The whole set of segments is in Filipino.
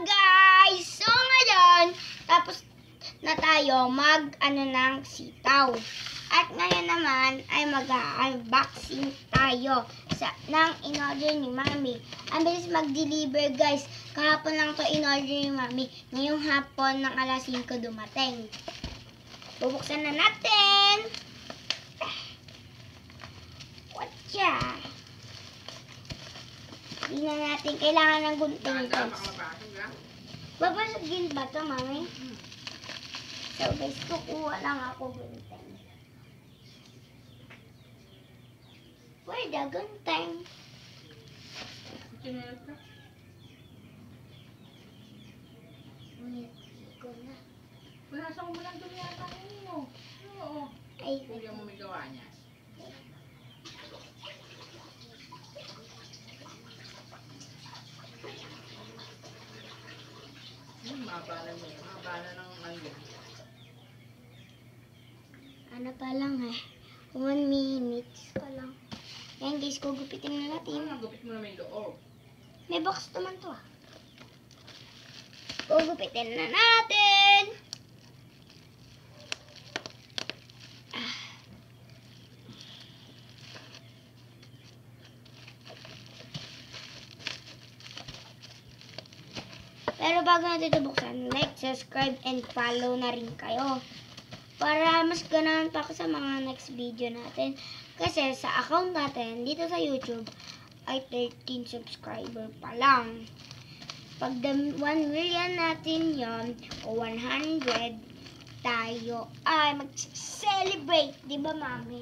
Guys! So ngayon, tapos na tayo ng sitaw. At ngayon naman ay mag-unboxing tayo ng in-order ni Mami. Ang bilis mag-deliver guys. Kahapon lang to in-order ni Mami. Ngayong hapon ng alas 5 dumating. Bubuksan na natin. Watcha! Hindi na natin kailangan ng gunting guys. Babasagin ba ito, Mami? So guys, kukuha lang ako gunting. Where the gunting? Ko na. Punasan mo lang doon yata mo. Oo. Ay, Hindi mo may gawa niya. Mabala mo. Mabala ng ano. ano pa lang 1 minutes pa lang. Yan guys, gugupitin na natin. Gupit mo naman yung loob. May box naman to Gugupitin na natin. Pero bago natin ito buksan, like, subscribe, and follow na rin kayo. Para mas ganahan pa ako sa mga next video natin. Kasi sa account natin, dito sa YouTube, ay 13 subscriber pa lang. Pag 1 million natin yon o 100, tayo ay mag-celebrate. Diba, Mami?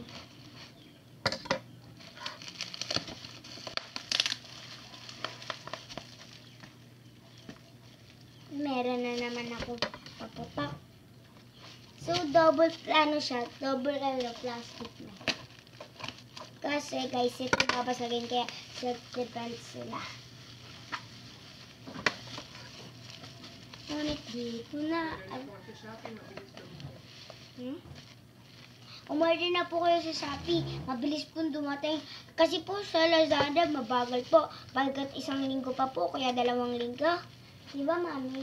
Meron na naman ako papapak. So, double siya. Double plastic na. Kasi, guys, ito babasagin kaya self-defense sila. Ngunit dito na. Umorder na po kayo sa Shopee. Mabilis po dumating. Kasi po sa Lazada, mabagal po. Pagkat 1 linggo pa po, kaya 2 linggo. Diba, Mami?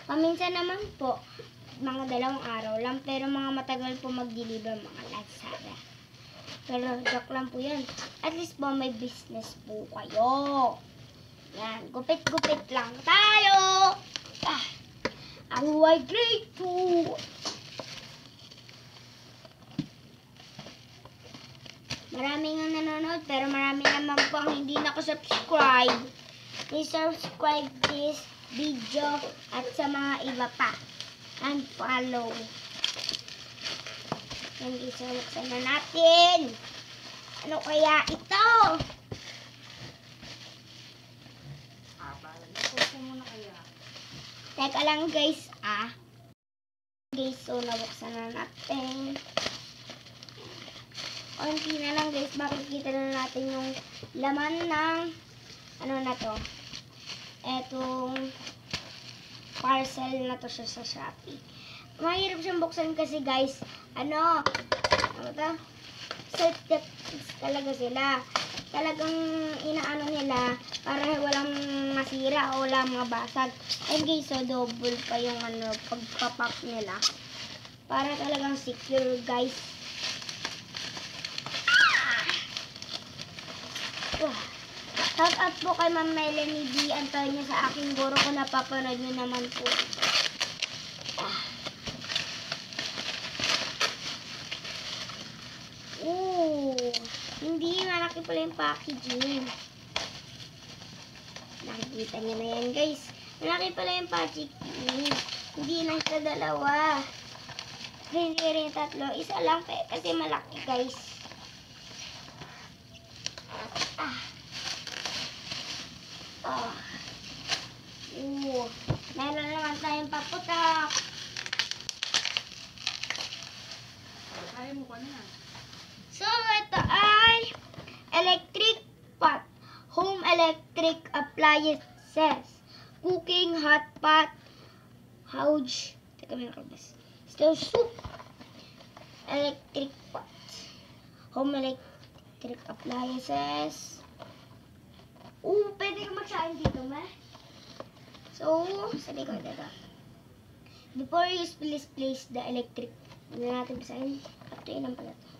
Paminsan naman po, mga 2 araw lang. Pero mga matagal po mag-deliver mga Lazada. Pero joke lang po yan. At least po may business po kayo. Yan, gupit-gupit lang tayo. Ang white grade 2. Maraming ang nanonood, pero marami naman po ang hindi nakasubscribe. I-subscribe this video at sa mga iba pa. And follow. Yan, isuluksan na natin. Ano kaya ito? Teka lang guys, Guys, so nabuksan na natin. Konti na lang guys, makikita na natin yung laman ng ano na to. Etong parcel na to siya sa Shopee. Mahirap siyang buksan kasi guys, ano to? Self-defense talaga sila. Talagang inaano nila para walang masira o walang mabasag. And guys, so double pa yung pagpapak nila. Para talagang secure guys. Shout out po kay Ma'am Melanie B. Antonio sa aking guro kung napapanood nyo naman po. Hindi, malaki pala yung packaging. Nakikita nyo na yan guys. Malaki pala yung packaging. Hindi lang sa 2. Hindi rin 3. Isa lang kasi malaki guys. Meron naman tayong paputak. Kaya mo pa na. So, ito ay electric pot. Home electric appliances. Cooking hot pot. Houge. Teka, may nakabas. Stove soup. Electric pot. Home electric appliances. Pwede ka magsain dito, ma? So, sabi ko dito. Before you place the electric, hindi natin basahin. Up to ilan pala to?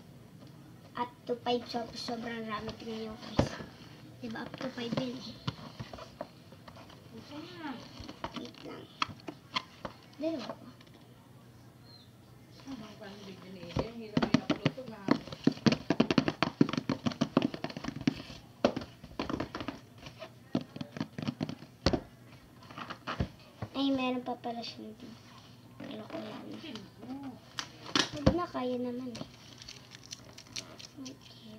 Up to 5. So, sobrang rami. Tingnan nyo guys. Diba up to 5 din eh. Gusto na. Wait lang. Dalawa pa. Ang pandig din eh. Ang hirap yung upload to na. Ay, meron pa pala siya dito. Ano ko yan? Oh. Huwag na, kaya naman eh. Okay.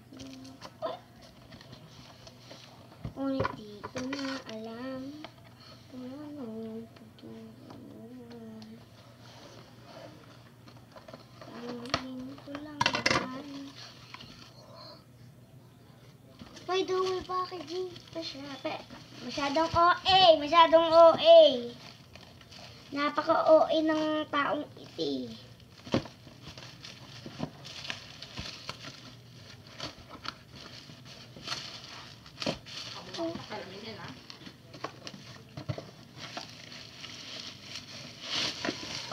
Ngunit dito na alam kung ano yung tutunan. Tanggin ko lang naman. May duwi packaging pa siya. Masyadong OA! Masyadong OA! Napaka-OA ng taong iti. Kalamin yan ha.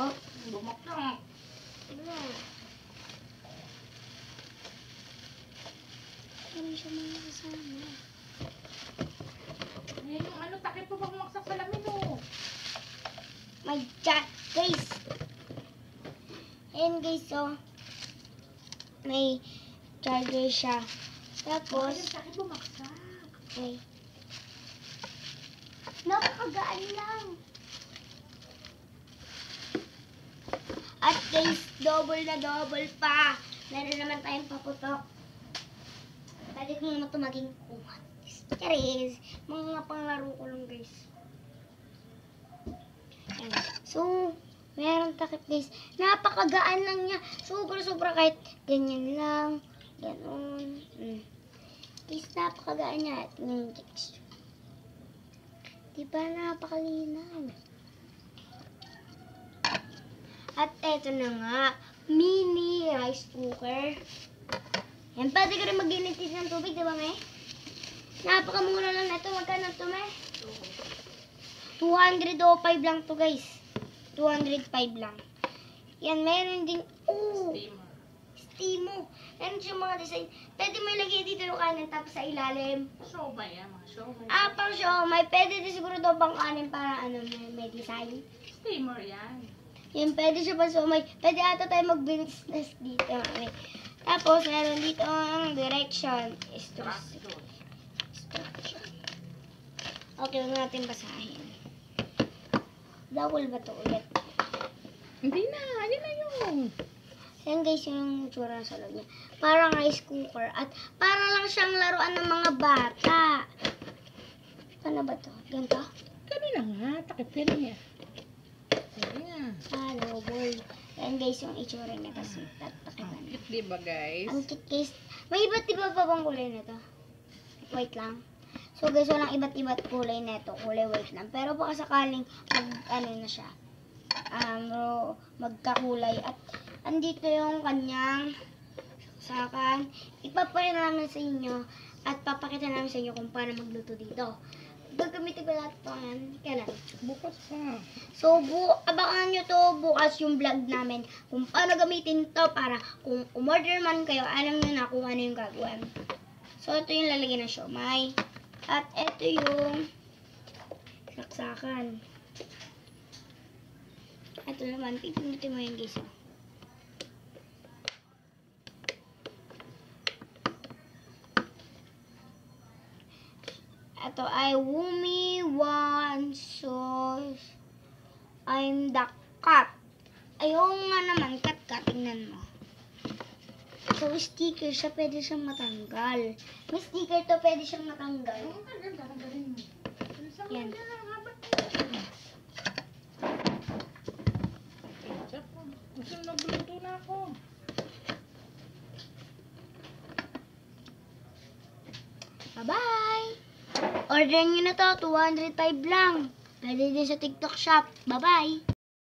Oh, Bumaklang. wala. Ano siya mga kasama? Yan yung ano, takip pa bang maksak sa lamin oh. My chat, guys. Ayan guys, oh. May charger siya. Tapos, Ayun, takip bumaksak. ay. Napakagaan lang. At guys, double na double pa. Meron naman tayong paputok. Pwede ko naman ito maging kumat. Charis. Mga panglaro ko lang guys. Ayan. So, meron takip guys. Napakagaan lang niya. Sobra-sobra kahit ganyan lang. Ganon. Guys, napakagaan niya. Tingnan yung texture. Diba napakalinaw? At eto na nga. Mini rice cooker. Yan, pwede ko rin mag-initis ng tubig, diba may? Napakamura lang na ito. Magkano ito may? 205 lang to guys. 205 lang. Yan, meron din, Steamer. Stimo. Meron siya mga design. Pwede mo ilagay dito yung kanin tapos sa ilalim. Siomay yan, mga siomay. Pang siomay. Pwede din siguro daw pang kanin para ano, may design. Steamer yan. Yan, pwede siya pang siomay. Pwede ata tayo mag-business dito. Tapos, meron dito ang direction. Tractor. Instruction. Okay, huwag natin basahin. Bawal ba ito ulit? Hindi na, hindi na yun. Yan guys, yung tsura sa loob niya. Parang rice cooker. At para lang siyang laruan ng mga bata. Paano ba to? Ganito? Kanina nga, takip yan niya. Sige nga. Hello, boy. Yan guys, yung itsura niya. Tapos tatakipan. Cute diba guys? Ang cute guys. May iba't iba pa bang kulay na to? Wait lang. So guys, walang iba't kulay na ito. Kulay white lang. Pero baka sakaling ano na siya. Magkakulay. At andito yung kanyang saksakan. Ipapakita namin sa inyo at papakita namin sa inyo kung paano magluto dito. Gagamitin ko lahat ito ngayon. Kailan? Bukas pa. So, abangan nyo to bukas yung vlog namin kung paano gamitin to para kung umorder man kayo, alam nyo na kung ano yung gagawin. So, ito yung lalagyan ng siomay. At ito yung saksakan. Ito naman, pipindutin mo yung guys. Ito ay Wumi One Sauce. I'm the cat. Ayaw nga naman, cat. Tingnan mo. So, sticker siya, pwede siyang matanggal. May sticker to, pwede siyang matanggal. Ang ganda, ang galing mo. Yan. Gusto nagluto na ako. Bye-bye! Order nyo na to, 205 lang. Pwede din sa TikTok shop. Bye-bye!